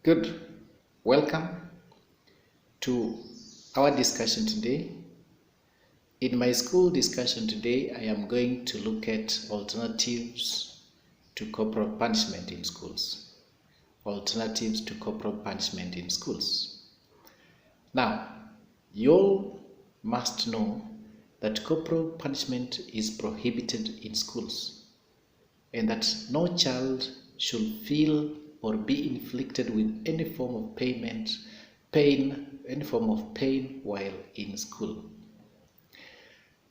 Good. Welcome to our discussion today. In my school discussion today, I am going to look at alternatives to corporal punishment in schools. Alternatives to corporal punishment in schools. Now, you all must know that corporal punishment is prohibited in schools and that no child should feel or be inflicted with any form of any form of pain while in school.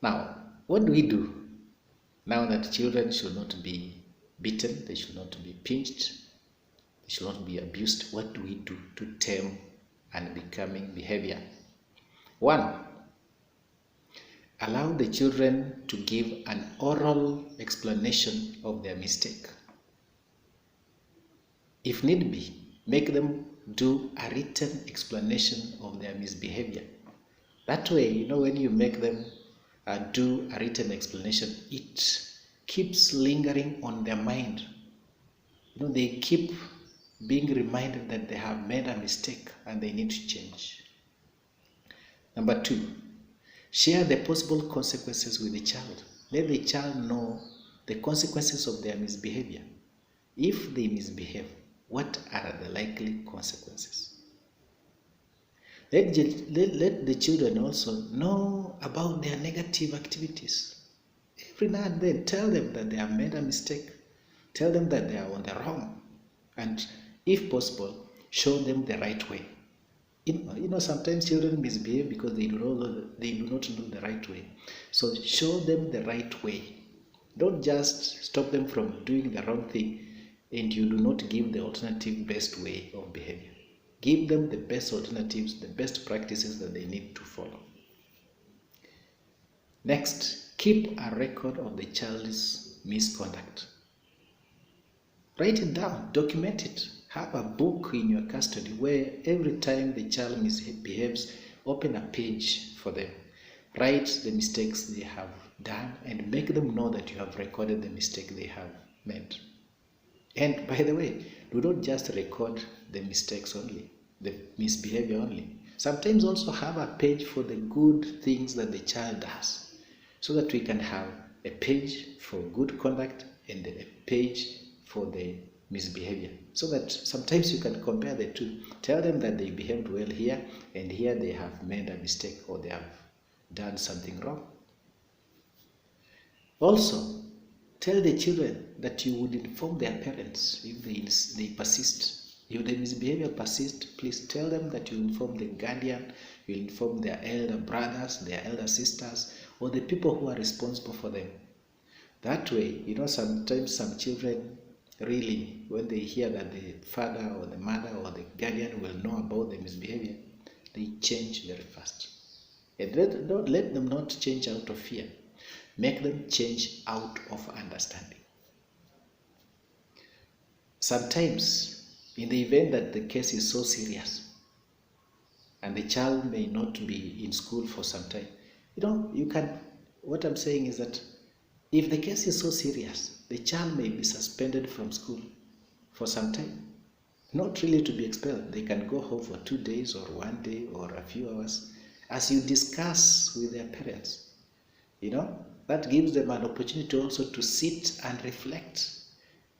Now, what do we do now that children should not be beaten, they should not be pinched, they should not be abused? What do we do to tame unbecoming behavior? One, allow the children to give an oral explanation of their mistake. If need be, make them do a written explanation of their misbehavior. That way, when you make them do a written explanation, it keeps lingering on their mind. They keep being reminded that they have made a mistake and they need to change. Number two, share the possible consequences with the child. Let the child know the consequences of their misbehavior. If they misbehave, what are the likely consequences? Let the children also know about their negative activities. Every now and then, tell them that they have made a mistake. Tell them that they are on the wrong. And if possible, show them the right way. Sometimes children misbehave because they do not know the right way. So show them the right way. Don't just stop them from doing the wrong thing and you do not give the alternative best way of behavior. Give them the best alternatives, the best practices that they need to follow. Next, keep a record of the child's misconduct. Write it down, document it. Have a book in your custody where every time the child misbehaves, open a page for them. Write the mistakes they have done and make them know that you have recorded the mistake they have made. And by the way, do not just record the mistakes only, the misbehavior only. Sometimes also have a page for the good things that the child does, so that we can have a page for good conduct and a page for the misbehavior, so that sometimes you can compare the two. Tell them that they behaved well here, and here they have made a mistake or they have done something wrong. Also, tell the children that you would inform their parents if they persist. If the misbehavior persists, please tell them that you inform the guardian, you inform their elder brothers, their elder sisters, or the people who are responsible for them. That way, sometimes some children really, when they hear that the father or the mother or the guardian will know about the misbehavior, they change very fast. And let them not change out of fear. Make them change out of understanding. Sometimes, in the event that the case is so serious and the child may not be in school for some time, what I'm saying is that if the case is so serious, the child may be suspended from school for some time. Not really to be expelled. They can go home for 2 days or 1 day or a few hours as you discuss with their parents. That gives them an opportunity also to sit and reflect,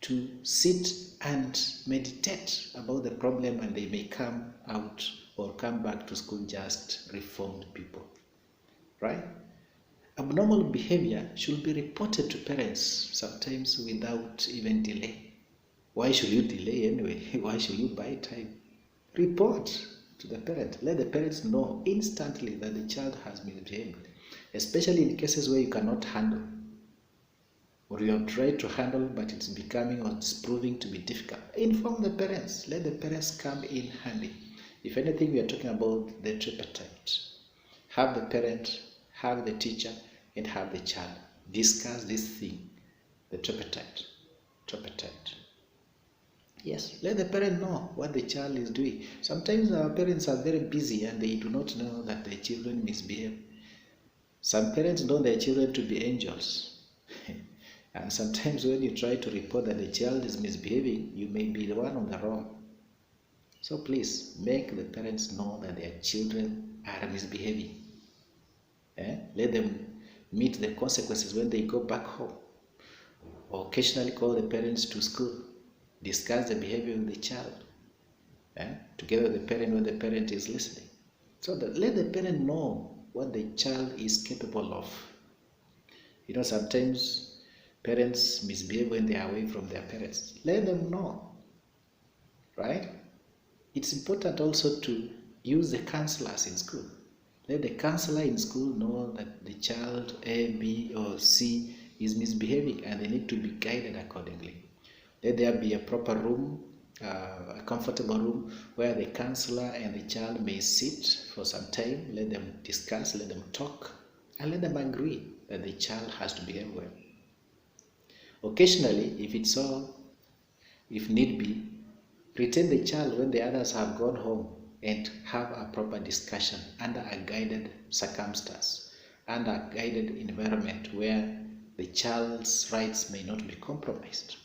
to sit and meditate about the problem, and they may come out or come back to school just reformed people, right? Abnormal behavior should be reported to parents, sometimes without even delay. Why should you delay anyway? Why should you buy time? Report to the parent. Let the parents know instantly that the child has misbehaved, especially in cases where you cannot handle, or you have tried to handle but it's becoming or it's proving to be difficult. Inform the parents. Let the parents come in handy. If anything, we are talking about the tripartite. Have the parent, have the teacher, and have the child discuss this thing, the tripartite. Yes, let the parent know what the child is doing. Sometimes our parents are very busy and they do not know that their children misbehave. Some parents know their children to be angels. And sometimes when you try to report that the child is misbehaving, you may be the one on the wrong. So please make the parents know that their children are misbehaving. Let them meet the consequences when they go back home. Or occasionally call the parents to school, discuss the behavior of the child, together with the parent when the parent is listening. So that let the parent know what the child is capable of. Sometimes parents misbehave when they are away from their parents. Let them know, right? It's important also to use the counselors in school. Let the counselor in school know that the child A, B, or C is misbehaving and they need to be guided accordingly. Let there be a proper room, a comfortable room where the counselor and the child may sit for some time. Let them discuss, let them talk, and let them agree that the child has to behave well. Occasionally, if need be, retain the child when the others have gone home and have a proper discussion under a guided circumstance, under a guided environment where the child's rights may not be compromised.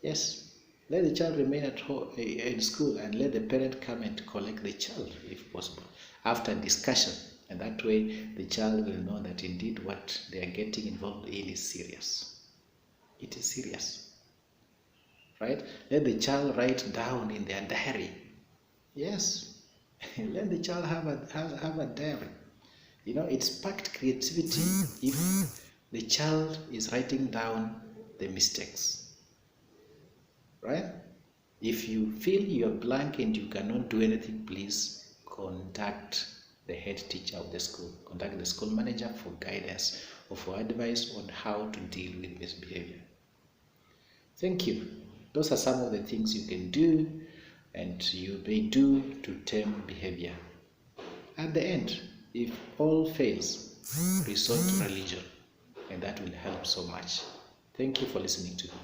Yes, let the child remain at home in school and let the parent come and collect the child if possible after discussion, and that way the child will know that indeed what they are getting involved in is serious. It is serious, right? Let the child write down in their diary. Yes, let the child have a diary. It sparked creativity if the child is writing down the mistakes, right? If you feel you're blank and you cannot do anything, please contact the head teacher of the school. Contact the school manager for guidance or for advice on how to deal with misbehavior. Thank you. Those are some of the things you can do and you may do to tame behavior. At the end, if all fails, resort to religion, and that will help so much. Thank you for listening to me.